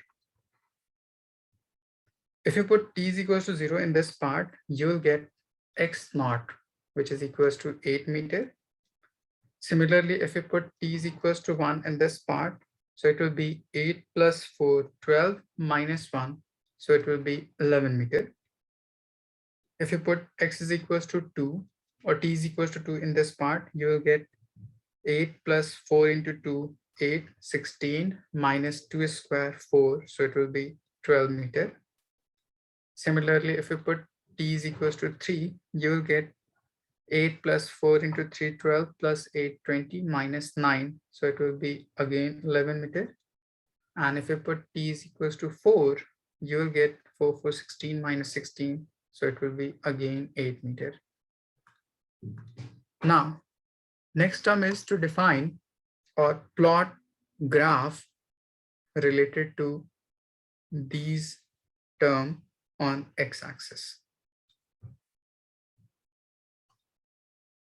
Speaker 2: If you put t is equals to 0 in this part, you will get x naught, which is equals to 8 meter. Similarly, if you put t is equals to 1 in this part, so it will be 8 plus 4, 12 minus 1. So it will be 11 meter. If you put x is equals to 2 or t is equals to 2 in this part, you will get 8 plus 4 into 2, 8, 16 minus 2 square 4. So it will be 12 meter. Similarly, if you put t is equals to 3, you will get 8 plus 4 into 3, 12 plus 8, 20 minus 9. So it will be again 11 meter. And if you put t is equals to 4, you will get 4, 4, 16 minus 16. So it will be again 8 meter. Now, next term is to define or plot graph related to these terms on x-axis.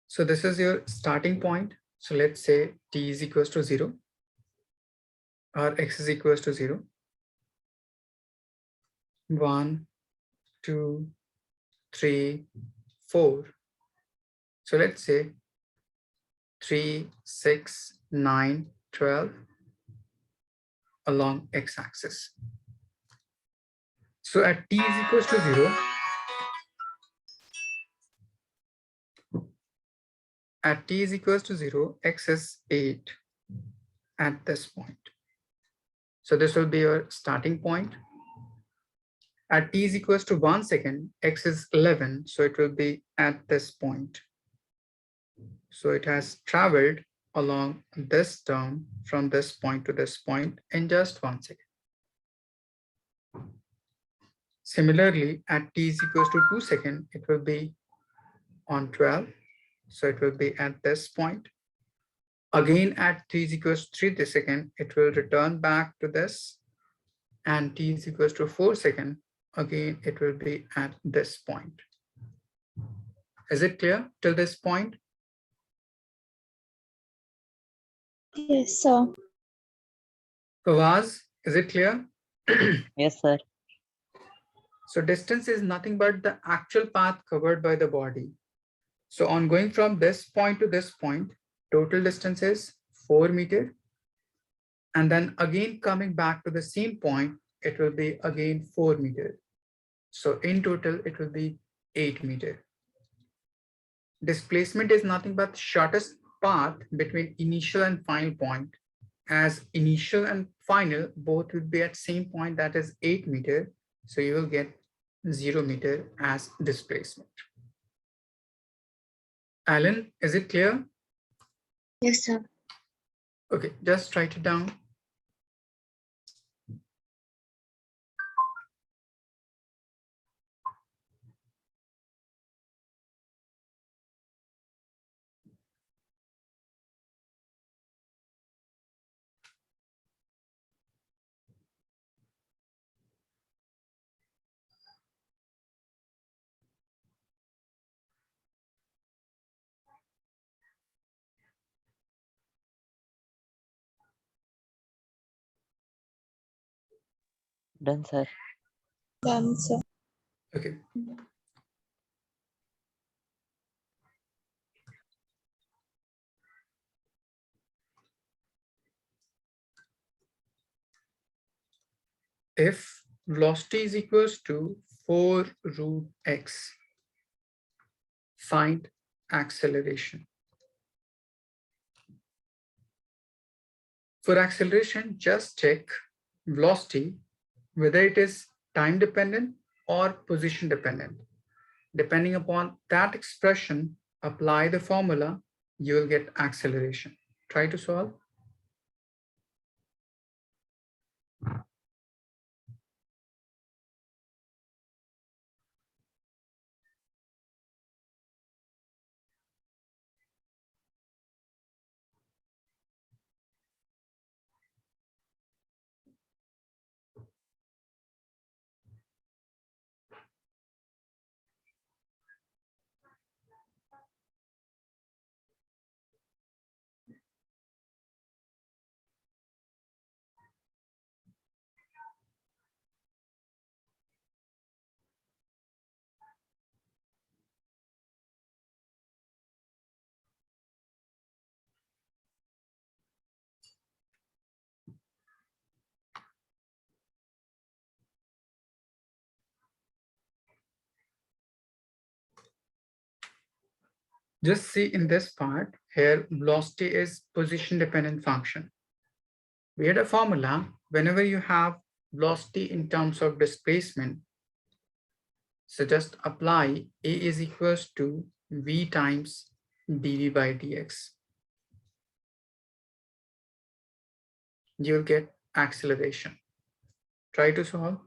Speaker 2: So this is your starting point. So let's say t is equals to 0 or x is equals to 0. 1, 2, 3, 4. So let's say 3, 6, 9, 12 along x-axis. So at t is equals to 0, at t is equals to 0, x is 8 at this point. So this will be your starting point. At t is equals to 1 second, x is 11, so it will be at this point. So it has traveled along this term from this point to this point in just 1 second. Similarly, at t is equals to 2 second, it will be on 12. So it will be at this point. Again, at t is equals to 3 second, it will return back to this. And t is equals to 4 second, again, it will be at this point. Is it clear till this point?
Speaker 1: Yes, sir.
Speaker 2: Fawaz, is it clear?
Speaker 3: Yes, sir.
Speaker 2: So distance is nothing but the actual path covered by the body. So on going from this point to this point, total distance is 4 meters. And then again coming back to the same point, it will be again 4 meters. So in total, it will be 8 meters. Displacement is nothing but shortest path between initial and final point. As initial and final both would be at same point, that is 8 meters. So you will get 0 meter as displacement. Alan, is it clear?
Speaker 4: Yes, sir.
Speaker 2: Okay, just write it down.
Speaker 3: Done, sir.
Speaker 1: Done, sir.
Speaker 2: Okay. If velocity is equals to 4 root x, find acceleration. For acceleration, just check velocity, whether it is time dependent or position dependent. Depending upon that expression, apply the formula, you will get acceleration. Try to solve. Just see in this part here, velocity is position dependent function. We had a formula whenever you have velocity in terms of displacement. So just apply A is equals to V times dV by dx. You'll get acceleration. Try to solve.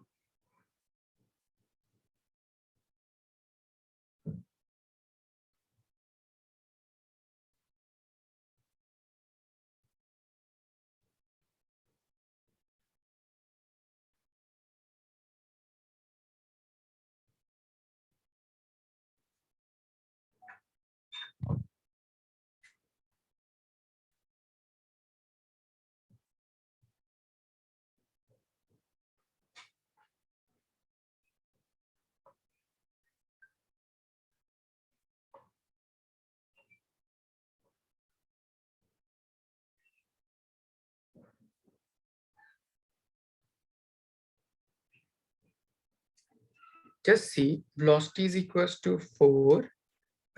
Speaker 2: Just see velocity is equals to 4.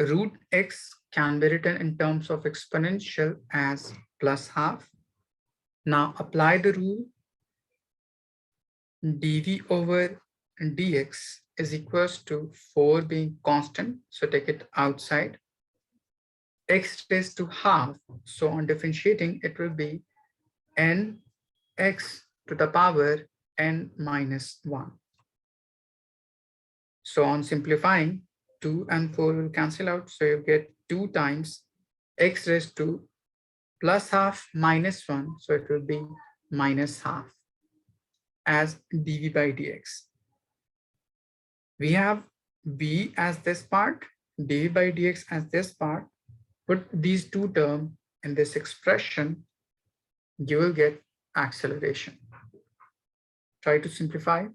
Speaker 2: Root x can be written in terms of exponential as plus half. Now apply the rule. dv over dx is equals to 4 being constant. So take it outside. X raised to half. So on differentiating, it will be n x to the power n minus 1. So on simplifying, 2 and 4 will cancel out. So you get 2 times x raised to plus half minus 1. So it will be minus half as dv by dx. We have v as this part, dv by dx as this part. Put these two terms in this expression, you will get acceleration. Try to simplify.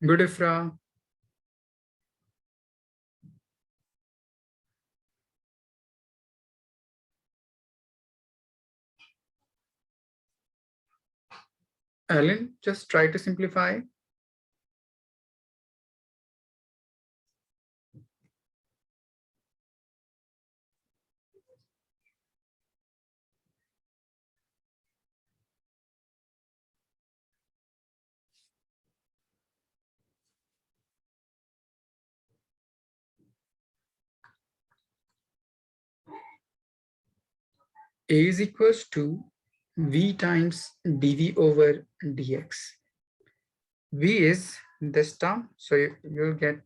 Speaker 2: Good, Ifra. Ellen, just try to simplify. A is equals to v times dv over dx. V is this term, so you'll get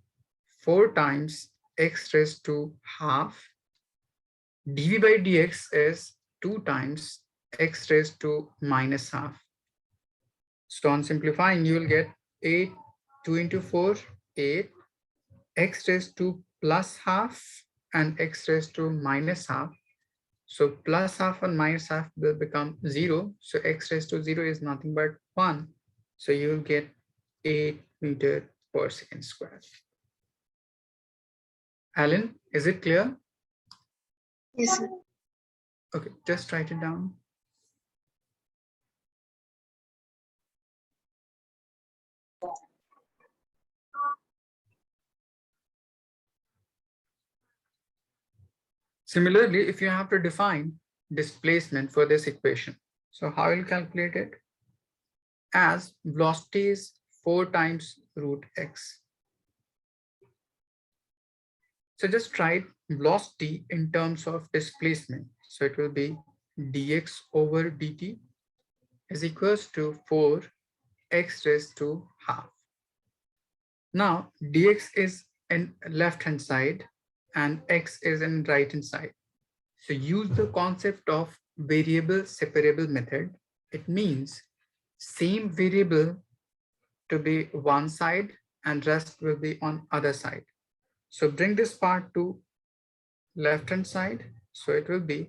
Speaker 2: 4 times x raised to half. dv by dx is 2 times x raised to minus half. So on simplifying, you will get 8, 2 into 4, 8, x raised to plus half and x raised to minus half. So plus half and minus half will become 0. So x raised to 0 is nothing but 1. So you will get 8 meter per second squared. Alan, is it clear?
Speaker 4: Yes, sir.
Speaker 2: Okay, just write it down. Similarly, if you have to define displacement for this equation, so how will you calculate it? As velocity is 4 times root x. So just write velocity in terms of displacement. So it will be dx over dt is equals to 4x raised to half. Now dx is in left hand side and x is in right hand side. So use the concept of variable separable method. It means same variable to be one side and rest will be on other side. So bring this part to left hand side. So it will be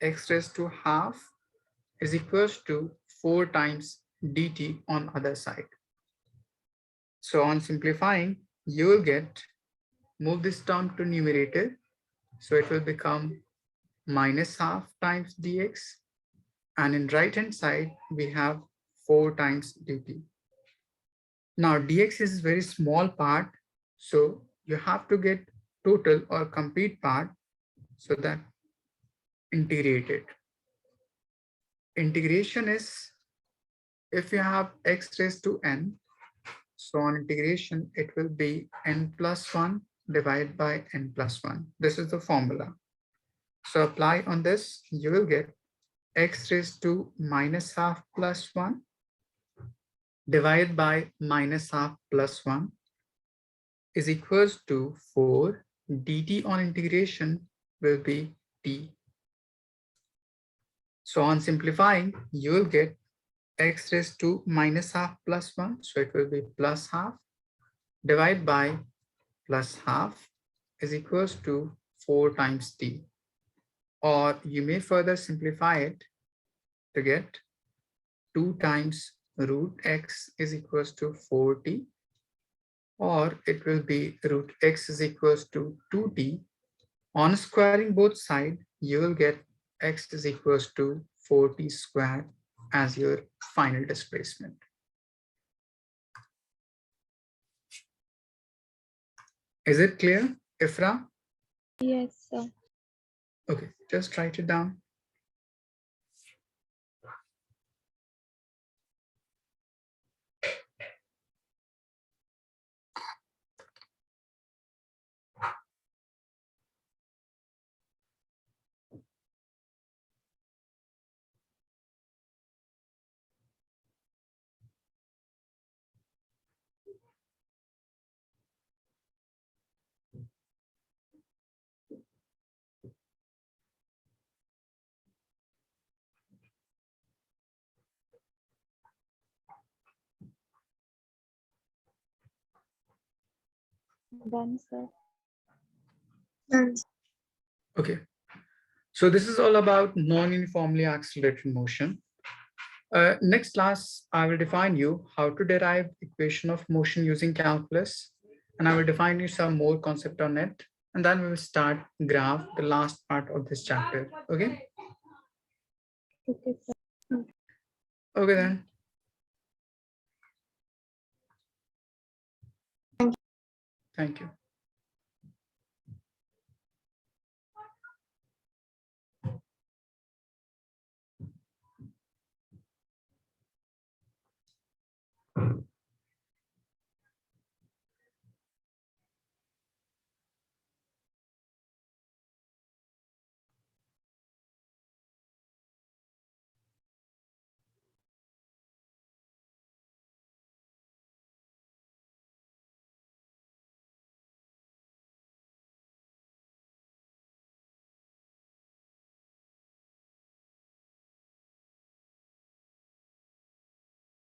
Speaker 2: x raised to half is equals to 4 times dt on other side. So on simplifying, you will get, move this term to numerator. So it will become minus half times dx. And in right hand side, we have 4 times dt. Now dx is very small part. So you have to get total or complete part so that integrate it. Integration is if you have x raised to n, so on integration, it will be n plus 1 divided by n plus 1. This is the formula. So apply on this, you will get x raised to minus half plus 1 divided by minus half plus 1 is equals to 4. dt on integration will be t. So on simplifying, you will get x raised to minus half plus 1. So it will be plus half divided by plus half is equals to 4 times t. Or you may further simplify it to get 2 times root x is equals to 4t. Or it will be root x is equals to 2t. On squaring both sides, you will get x is equals to 4t squared as your final displacement. Is it clear, Ifra?
Speaker 1: Yes, sir.
Speaker 2: Okay, just write it down.
Speaker 1: Done, sir.
Speaker 4: Done.
Speaker 2: Okay, so this is all about non-uniformly accelerated motion. Next class, I will define you how to derive equation of motion using calculus, and I will define you some more concept on it, and then we will start graph, the last part of this chapter. Okay.
Speaker 1: Okay, sir.
Speaker 2: Okay then. Thank you.